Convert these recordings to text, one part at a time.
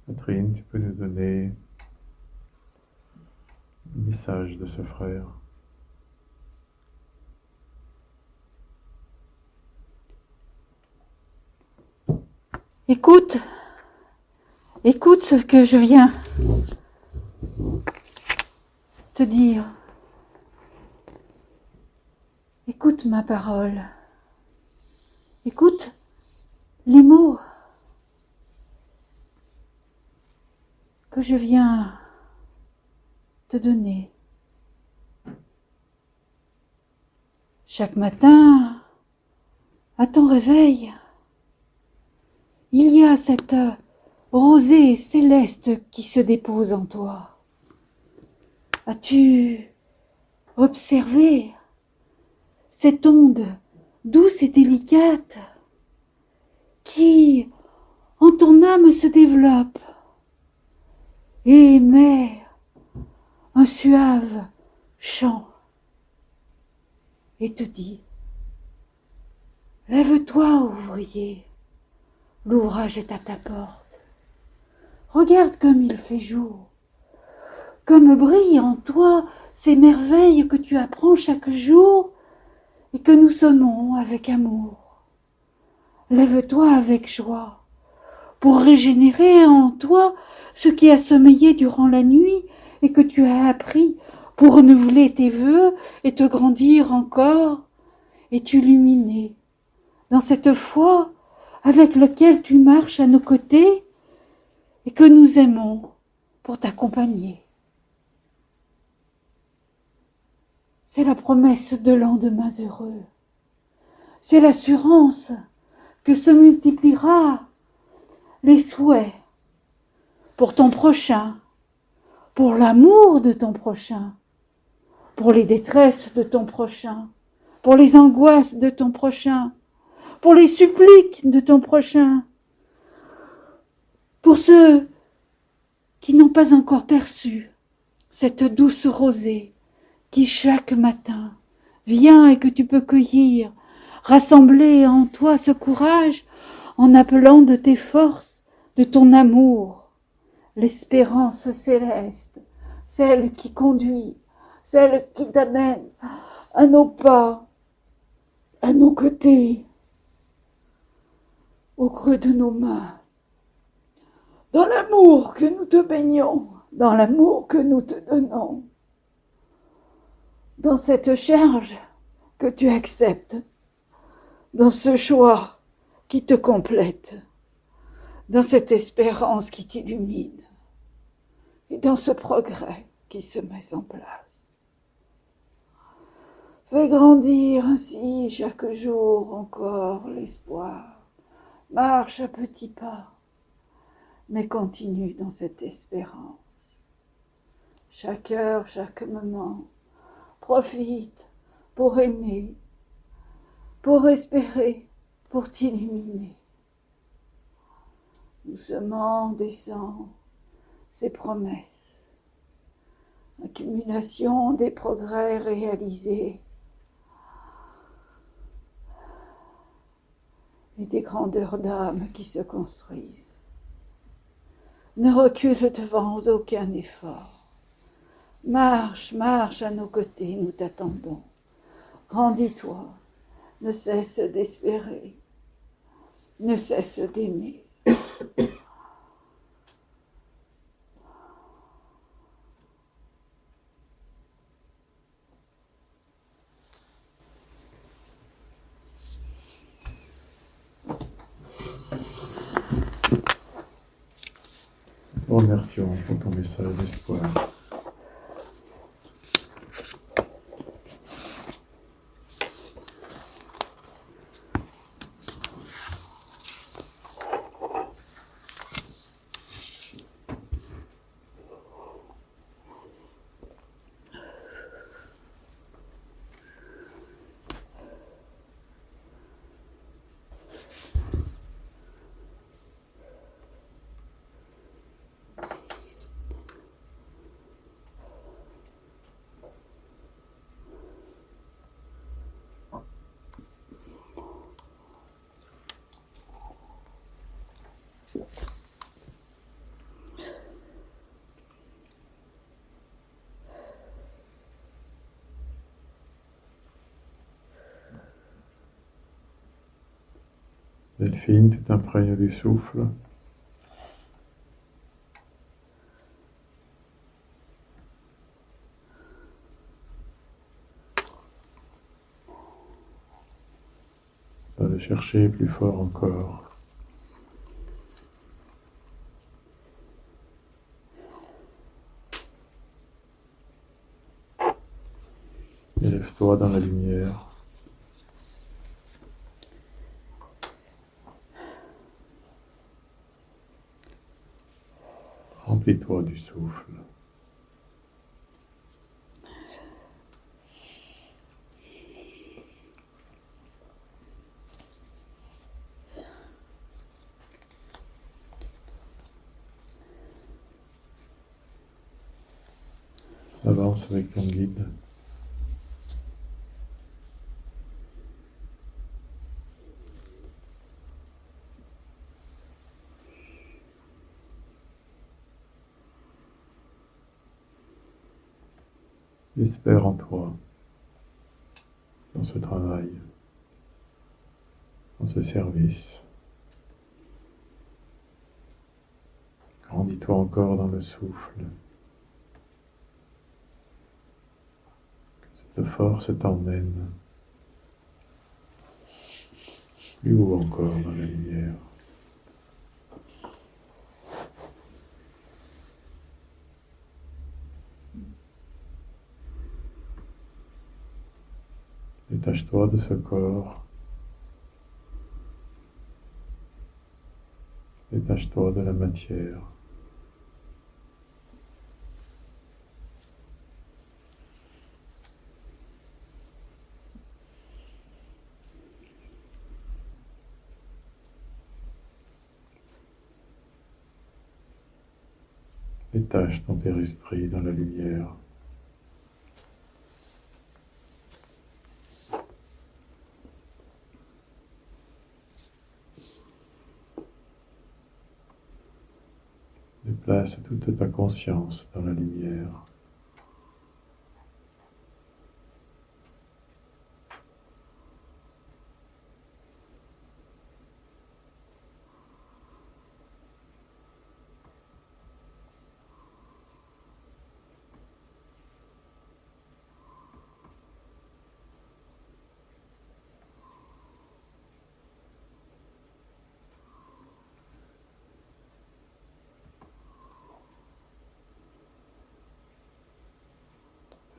Catherine, tu peux nous donner le message de ce frère? Écoute, écoute ce que je viens te dire. Écoute ma parole. Écoute les mots que je viens te donner. Chaque matin, à ton réveil, il y a cette rosée céleste qui se dépose en toi. As-tu observé cette onde douce et délicate qui, en ton âme, se développe et émet un suave chant et te dit: lève-toi, ouvrier, l'ouvrage est à ta porte. Regarde comme il fait jour, comme brillent en toi ces merveilles que tu apprends chaque jour et que nous semons avec amour. Lève-toi avec joie pour régénérer en toi ce qui a sommeillé durant la nuit et que tu as appris, pour renouveler tes vœux et te grandir encore et t'illuminer dans cette foi avec laquelle tu marches à nos côtés et que nous aimons pour t'accompagner. C'est la promesse de lendemains heureux. C'est l'assurance que se multipliera les souhaits pour ton prochain, pour l'amour de ton prochain, pour les détresses de ton prochain, pour les angoisses de ton prochain, pour les suppliques de ton prochain, pour ceux qui n'ont pas encore perçu cette douce rosée qui chaque matin vient et que tu peux cueillir, rassembler en toi ce courage en appelant de tes forces, de ton amour, l'espérance céleste, celle qui conduit, celle qui t'amène à nos pas, à nos côtés, au creux de nos mains, dans l'amour que nous te baignons, dans l'amour que nous te donnons, dans cette charge que tu acceptes, dans ce choix qui te complète, dans cette espérance qui t'illumine et dans ce progrès qui se met en place. Fais grandir ainsi chaque jour encore l'espoir. Marche à petits pas, mais continue dans cette espérance. Chaque heure, chaque moment, profite pour aimer, pour espérer, pour t'illuminer. Doucement descend ces promesses, accumulation des progrès réalisés et des grandeurs d'âme qui se construisent. Ne recule devant aucun effort. Marche, marche à nos côtés, nous t'attendons. Grandis-toi, ne cesse d'espérer, ne cesse d'aimer. Nous remercions pour ton message d'espoir. Delphine, tu t'imprègnes du souffle. Va le chercher plus fort encore. Élève-toi dans la lumière. Remplis-toi du souffle. Avance avec ton guide. J'espère en toi, dans ce travail, dans ce service. Grandis-toi encore dans le souffle. Que cette force t'emmène plus haut encore dans la lumière. Détache-toi de ce corps. Détache-toi de la matière. Détache ton père-esprit dans la lumière. Déplace toute ta conscience dans la lumière.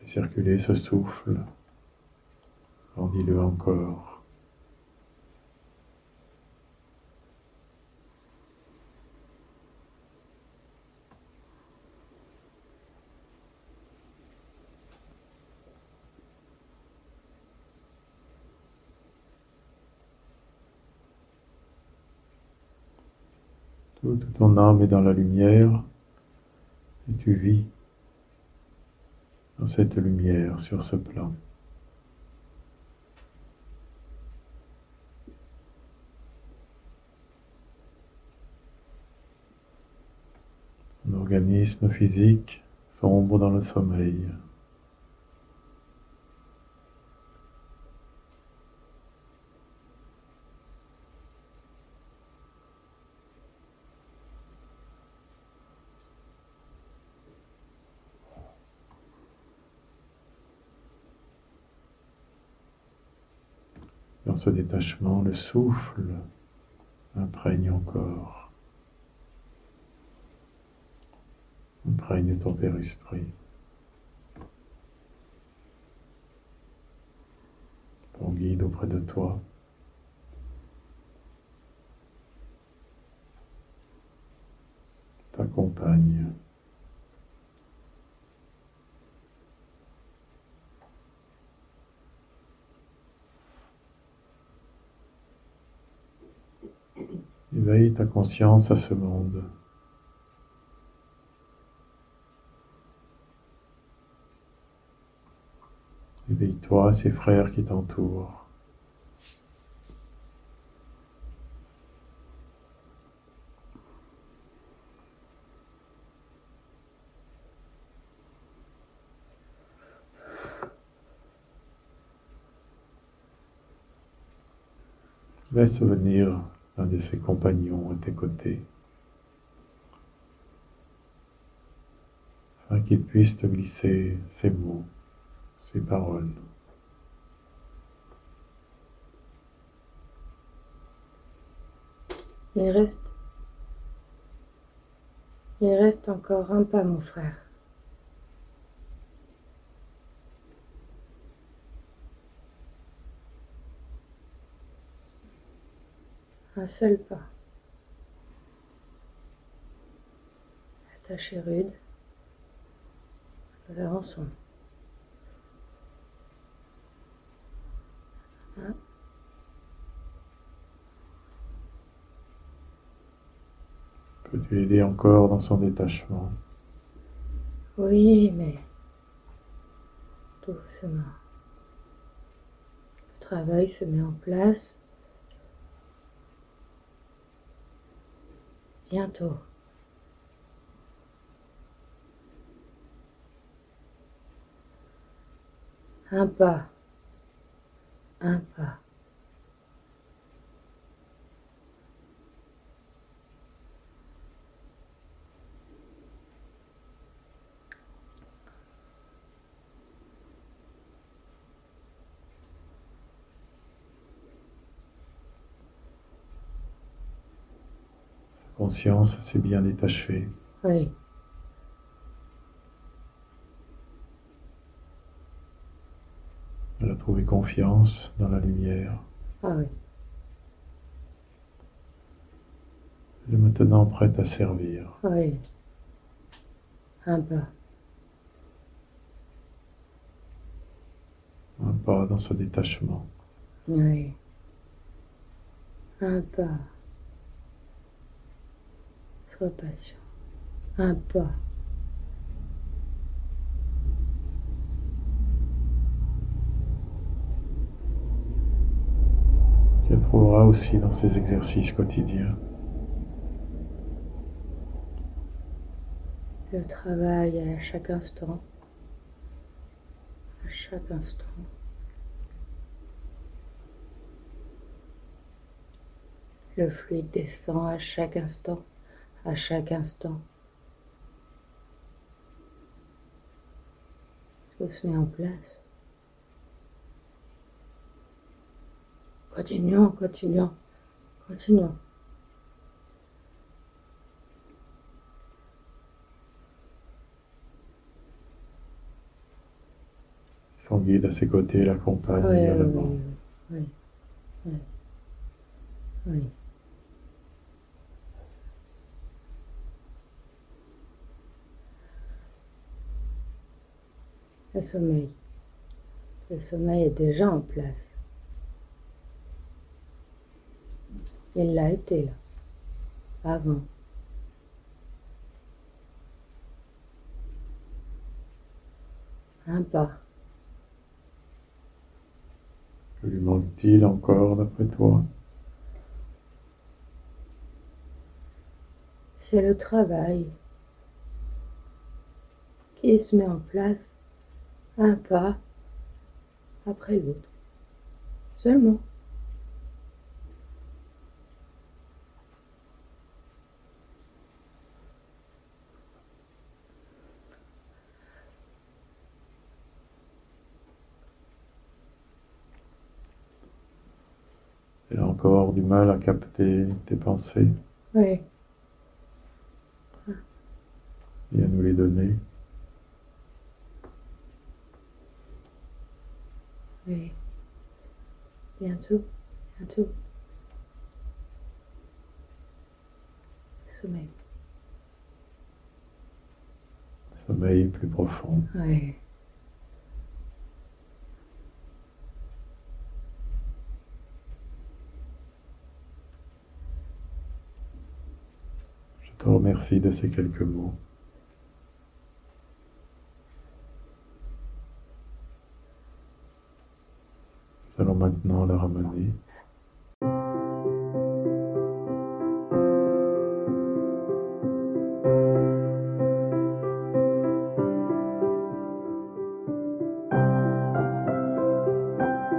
Fais circuler ce souffle. Grandis-le encore. Toute ton âme est dans la lumière et tu vis dans cette lumière sur ce plan. Ton organisme physique sombre dans le sommeil. Dans ce détachement, le souffle imprègne encore. Imprègne ton père-esprit. Ton guide auprès de toi. T'accompagne. Éveille ta conscience à ce monde. Éveille-toi à ces frères qui t'entourent. Laisse venir un de ses compagnons à tes côtés, afin qu'il puisse te glisser ces mots, ces paroles. Il reste encore un pas, mon frère. Un seul pas. Attaché rude. Nous avançons. Hein? Peux-tu l'aider encore dans son détachement? Oui, mais doucement. Le travail se met en place. Bientôt. Un pas. Un pas. Sa conscience s'est bien détachée. Oui. Elle a trouvé confiance dans la lumière. Ah oui. Elle est maintenant prête à servir. Oui. Un pas. Un pas dans ce détachement. Oui. Un pas. Sois patient. Un pas. Tu la trouveras aussi dans ces exercices quotidiens. Le travail à chaque instant. À chaque instant. Le fluide descend à chaque instant. À chaque instant. Tout se met en place. Continuons, continuons, continuons. Son guide à ses côtés l'accompagne Oui, également. oui, oui, oui. Le sommeil. Le sommeil est déjà en place. Il l'a été là, avant. Un pas. Que lui manque-t-il encore d'après toi? C'est le travail qui se met en place, un pas après l'autre. Seulement. Elle a encore du mal à capter tes pensées Oui, et à nous les donner. oui. Bientôt, bientôt. Sommeil. Sommeil plus profond. Oui. Je te remercie de ces quelques mots. Nous allons maintenant la ramener